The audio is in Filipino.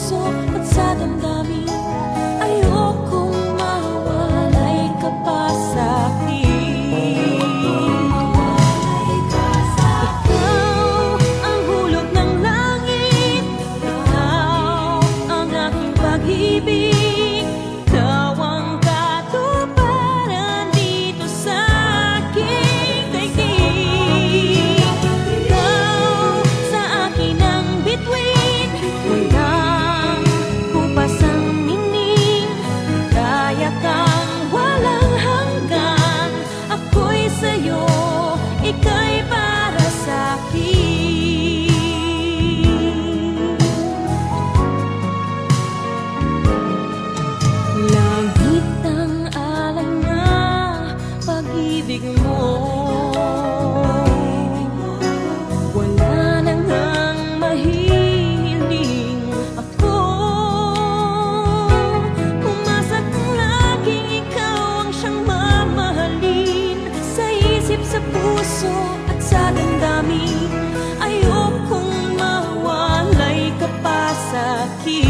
puso at sa damdamin. Ayokong mawalay ka pa sa'kin. Ikaw ang hulog ng langit, ikaw ang aking pag-ibig, ikaw ang katuparan dito sa aking daigdig. Ikaw sa akin ang bituin, walang kupasang ningning, kaya kang walang hanggan. Ako'y sa'yo, ika'y para sa'kin. Langit ang alam na pag-ibig mo, wala nang ang mahihiling ako. Umasa kung laging ikaw ang siyang mamahalin, sa isip, sa puso at sa damdamin. Ayokong mawalay ka pa sa'kin.